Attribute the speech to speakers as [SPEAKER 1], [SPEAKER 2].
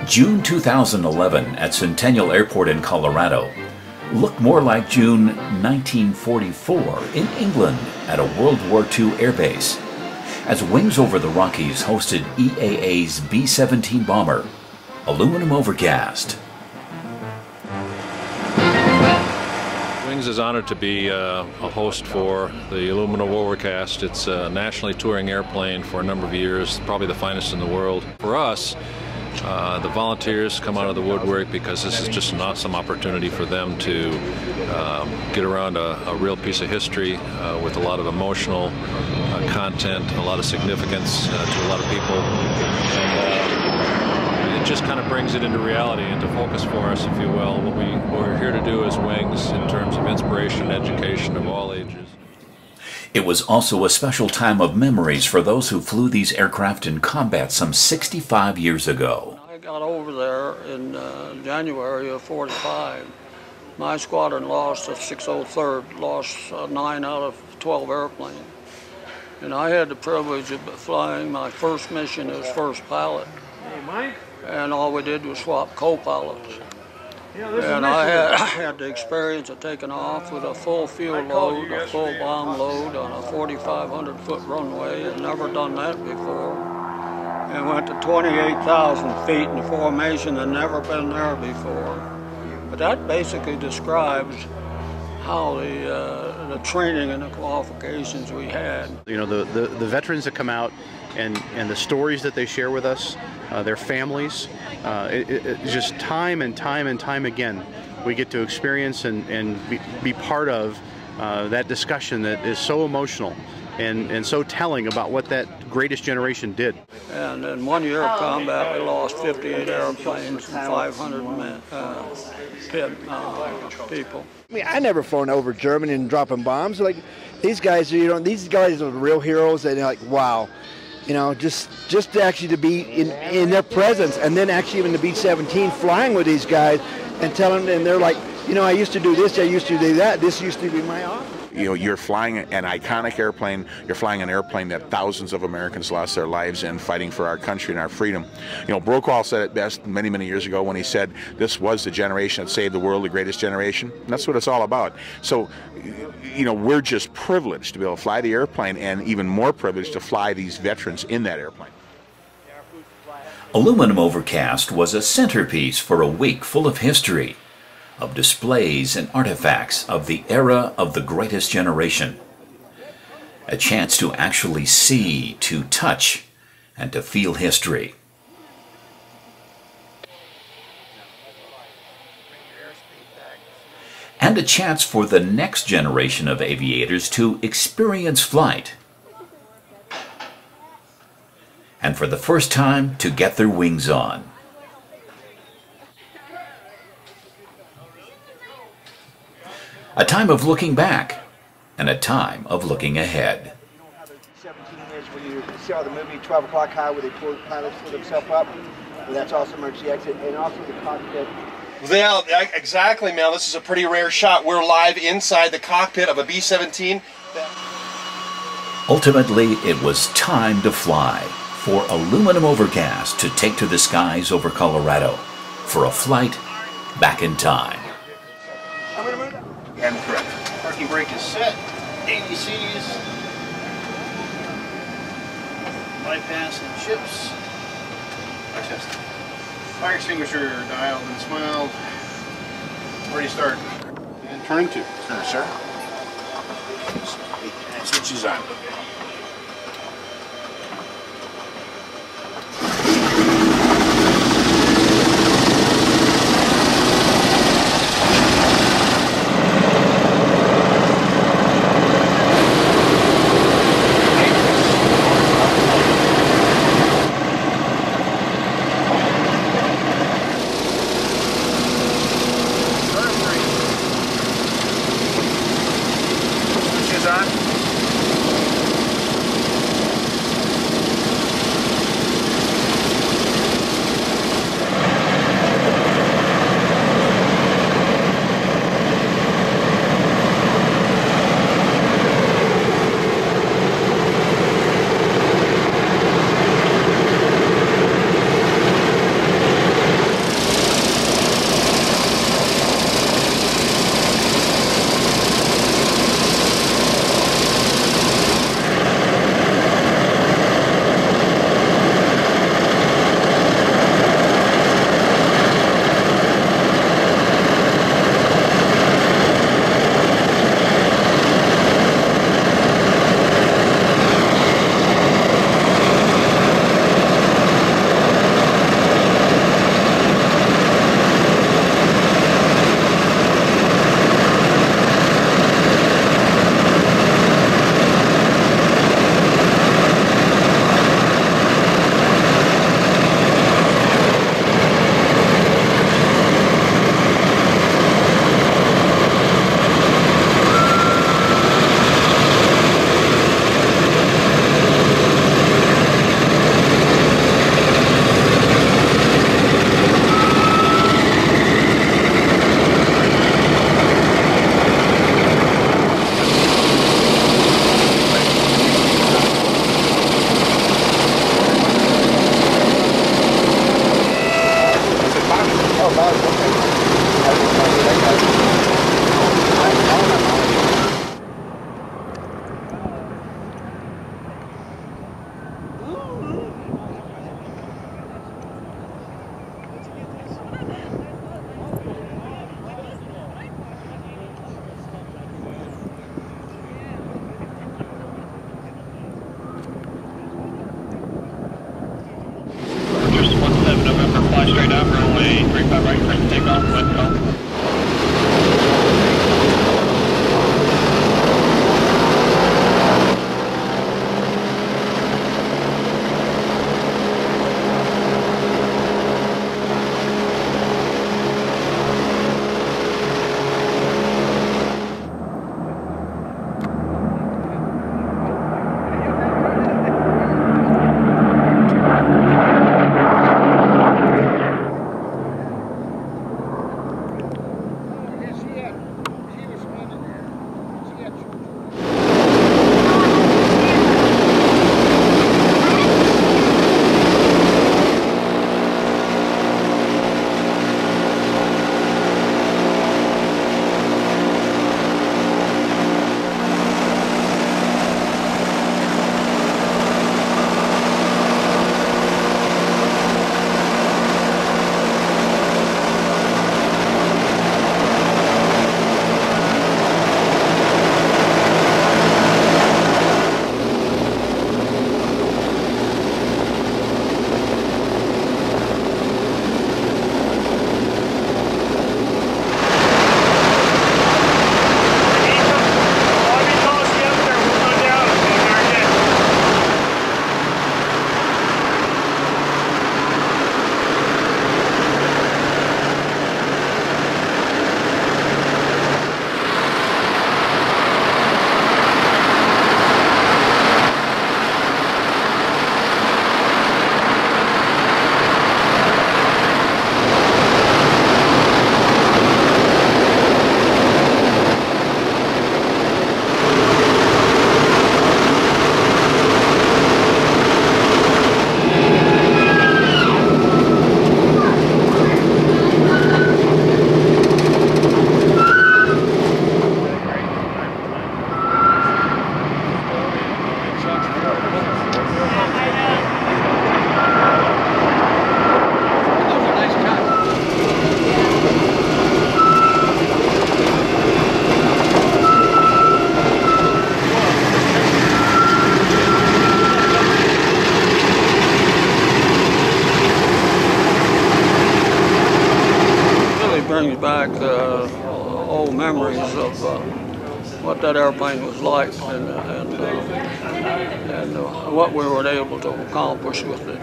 [SPEAKER 1] June 2011 at Centennial Airport in Colorado looked more like June 1944 in England at a World War II airbase, as Wings Over the Rockies hosted EAA's B-17 Bomber, Aluminum Overcast.
[SPEAKER 2] Wings is honored to be a host for the Aluminum Overcast. It's a nationally touring airplane for a number of years, probably the finest in the world. For us, the volunteers come out of the woodwork because this is just an awesome opportunity for them to get around a real piece of history with a lot of emotional content, a lot of significance to a lot of people. And it just kind of brings it into reality, into focus for us, if you will. What we're here to do as Wings in terms of inspiration and education of all ages.
[SPEAKER 1] It was also a special time of memories for those who flew these aircraft in combat some 65 years ago.
[SPEAKER 3] I got over there in January of '45. My squadron lost, the 603rd, lost 9 out of 12 airplanes. And I had the privilege of flying my first mission as first pilot.
[SPEAKER 4] Hey, Mike.
[SPEAKER 3] And all we did was swap co-pilots. And I had the experience of taking off with a full fuel load, a full bomb load on a 4,500 foot runway. I'd never done that before. And went to 28,000 feet in the formation. I'd never been there before. But that basically describes how the training and the qualifications we had.
[SPEAKER 5] You know, the veterans that come out and the stories that they share with us, their families, it's just time and time again we get to experience and be part of that discussion that is so emotional and so telling about what that greatest generation did.
[SPEAKER 3] And in 1 year of combat, we lost 58 airplanes and 500 people.
[SPEAKER 4] I mean, I never flown over Germany and dropping bombs. Like these guys, these guys are the real heroes. And like, wow, just actually to be in their presence, and then actually even the B-17 flying with these guys and telling them, and they're like, I used to do this, I used to do that. This used to be my office.
[SPEAKER 6] You're flying an iconic airplane. You're flying an airplane that thousands of Americans lost their lives in fighting for our country and our freedom. Brokaw said it best many, many years ago when he said this was the generation that saved the world, the greatest generation. And that's what it's all about. So, we're just privileged to be able to fly the airplane, and even more privileged to fly these veterans in that airplane.
[SPEAKER 1] Aluminum Overcast was a centerpiece for a week full of history, of displays and artifacts of the era of the greatest generation. A chance to actually see, to touch, and to feel history. And a chance for the next generation of aviators to experience flight. And for the first time, to get their wings on. A time of looking back, and a time of looking ahead.
[SPEAKER 4] 17 is when you see all the movie 12 O'Clock High where they pull pilots pull themselves up, and that's also emergency exit, and also the cockpit.
[SPEAKER 7] Yeah, exactly, Mel. This is a pretty rare shot. We're live inside the cockpit of a B-17.
[SPEAKER 1] Ultimately, it was time to fly for Aluminum Overcast to take to the skies over Colorado for a flight back in time.
[SPEAKER 7] And correct. Parking brake is set. ABCs. Bypass and chips. Test. Fire extinguisher dialed and smiled. Ready to start. And turn to. Turn, sir. And switches on. On.
[SPEAKER 8] 5 straight up, runway 35 right, clear for takeoff, wind calm.
[SPEAKER 3] Brings back old memories of what that airplane was like and what we were able to accomplish with it.